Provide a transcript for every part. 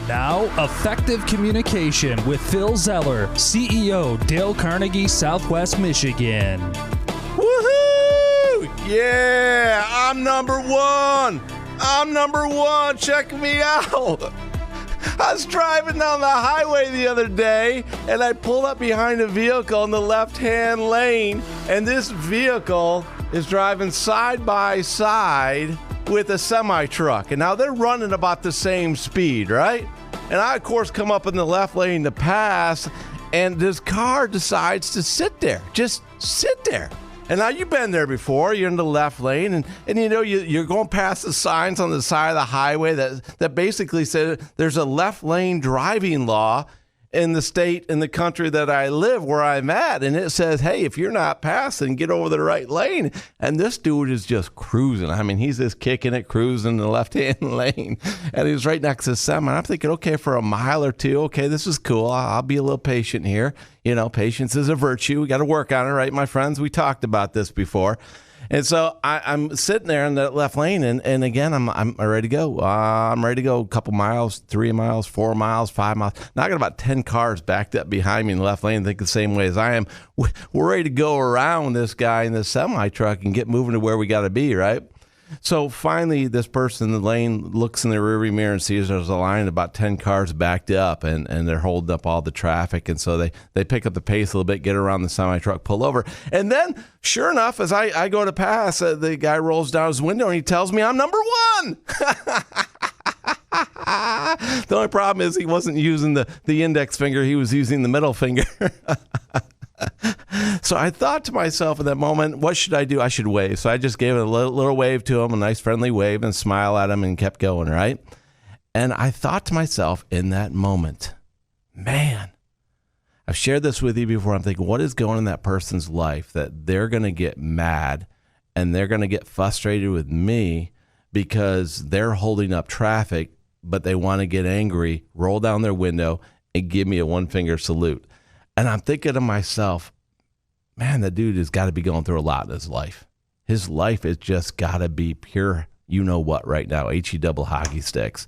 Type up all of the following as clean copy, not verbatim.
And now, Effective Communication with Phil Zeller, CEO, Dale Carnegie, Southwest Michigan. Woohoo! Yeah, I'm number one. Check me out. I was driving down the highway the other day, and I pulled up behind a vehicle in the left-hand lane, and this vehicle is driving side by side with a semi-truck. And now they're running about the same speed, right? And I, of course, come up in the left lane to pass, and this car decides to sit there. Just sit there. And now you've been there before. You're in the left lane, and you know, you're going past the signs on the side of the highway that basically said there's a left lane driving law in the state, in the country that I live, where I'm at. And it says, hey, if you're not passing, get over the right lane. And this dude is just cruising. I mean, he's just kicking it, cruising in the left-hand lane. And he was right next to the semi. I'm thinking, okay, for a mile or two, okay, this is cool. I'll be a little patient here. You know, patience is a virtue. We got to work on it, right, my friends? We talked about this before. And so I'm sitting there in the left lane, and again, I'm ready to go. I'm ready to go a couple miles, 3 miles, 4 miles, 5 miles. Now I got about 10 cars backed up behind me in the left lane, think the same way as I am. We're ready to go around this guy in this semi-truck and get moving to where we got to be, right? So finally, this person in the lane looks in the rearview mirror and sees there's a line of about 10 cars backed up, and they're holding up all the traffic. And so they pick up the pace a little bit, get around the semi-truck, pull over. And then, sure enough, as I go to pass, the guy rolls down his window and he tells me I'm number one. The only problem is he wasn't using the index finger. He was using the middle finger. So I thought to myself in that moment, what should I do? I should wave. So I just gave a little wave to him, a nice friendly wave, and smile at him and kept going, right? And I thought to myself in that moment, man, I've shared this with you before. I'm thinking, what is going on in that person's life that they're going to get mad and they're going to get frustrated with me because they're holding up traffic, but they want to get angry, roll down their window, and give me a one-finger salute. And I'm thinking to myself, man, that dude has got to be going through a lot in his life. His life has just got to be pure, you know what, right now, HE double hockey sticks.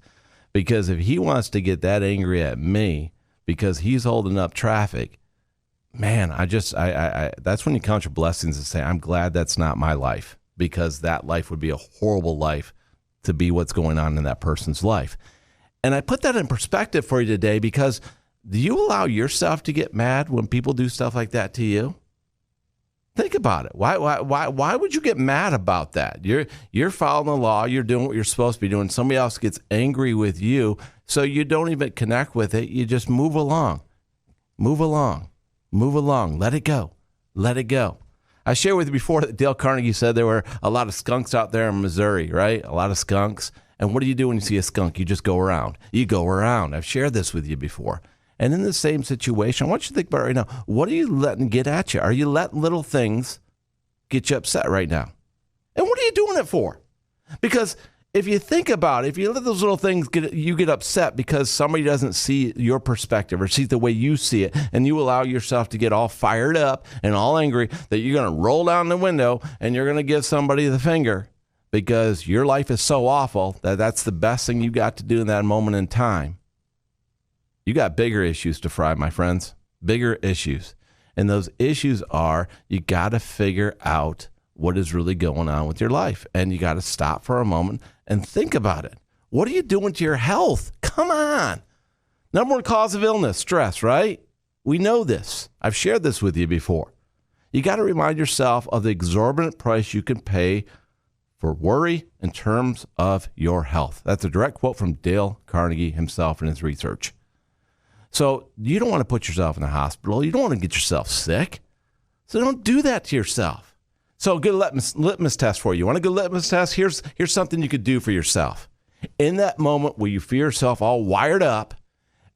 Because if he wants to get that angry at me because he's holding up traffic, man, I that's when you count your blessings and say, I'm glad that's not my life, because that life would be a horrible life to be what's going on in that person's life. And I put that in perspective for you today because do you allow yourself to get mad when people do stuff like that to you? Think about it. Why would you get mad about that? You're following the law. You're doing what you're supposed to be doing. Somebody else gets angry with you, so you don't even connect with it. You just move along. Move along. Move along. Let it go. Let it go. I shared with you before that Dale Carnegie said there were a lot of skunks out there in Missouri, right? A lot of skunks. And what do you do when you see a skunk? You just go around. You go around. I've shared this with you before. And in the same situation, I want you to think about it right now. What are you letting get at you? Are you letting little things get you upset right now? And what are you doing it for? Because if you think about it, if you let those little things get upset because somebody doesn't see your perspective or see the way you see it, and you allow yourself to get all fired up and all angry that you're going to roll down the window and you're going to give somebody the finger because your life is so awful that that's the best thing you got to do in that moment in time. You got bigger issues to fry, my friends, bigger issues. And those issues are you got to figure out what is really going on with your life. And you got to stop for a moment and think about it. What are you doing to your health? Come on. Number one cause of illness, stress, right? We know this. I've shared this with you before. You got to remind yourself of the exorbitant price you can pay for worry in terms of your health. That's a direct quote from Dale Carnegie himself in his research. So you don't want to put yourself in the hospital. You don't want to get yourself sick. So don't do that to yourself. So good litmus test for you. You want a good litmus test? Here's something you could do for yourself. In that moment where you feel yourself all wired up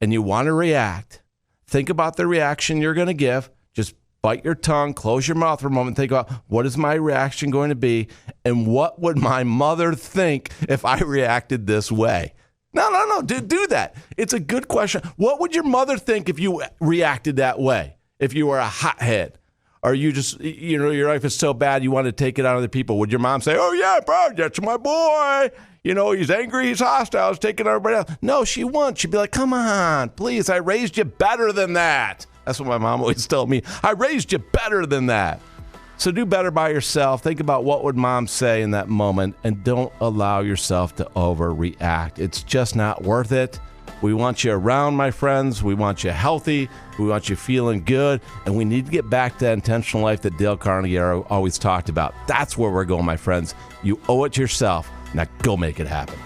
and you want to react, think about the reaction you're going to give. Just bite your tongue, close your mouth for a moment, think about what is my reaction going to be and what would my mother think if I reacted this way? No, do that. It's a good question. What would your mother think if you reacted that way? If you were a hothead? Or you just, your life is so bad you want to take it out on other people? Would your mom say, oh, yeah, bro, that's my boy? he's angry, he's hostile, he's taking everybody else. No, she won't. She'd be like, come on, please, I raised you better than that. That's what my mom always told me. I raised you better than that. So do better by yourself. Think about what would mom say in that moment, and don't allow yourself to overreact. It's just not worth it. We want you around, my friends. We want you healthy. We want you feeling good. And we need to get back to that intentional life that Dale Carnegie always talked about. That's where we're going, my friends. You owe it to yourself. Now go make it happen.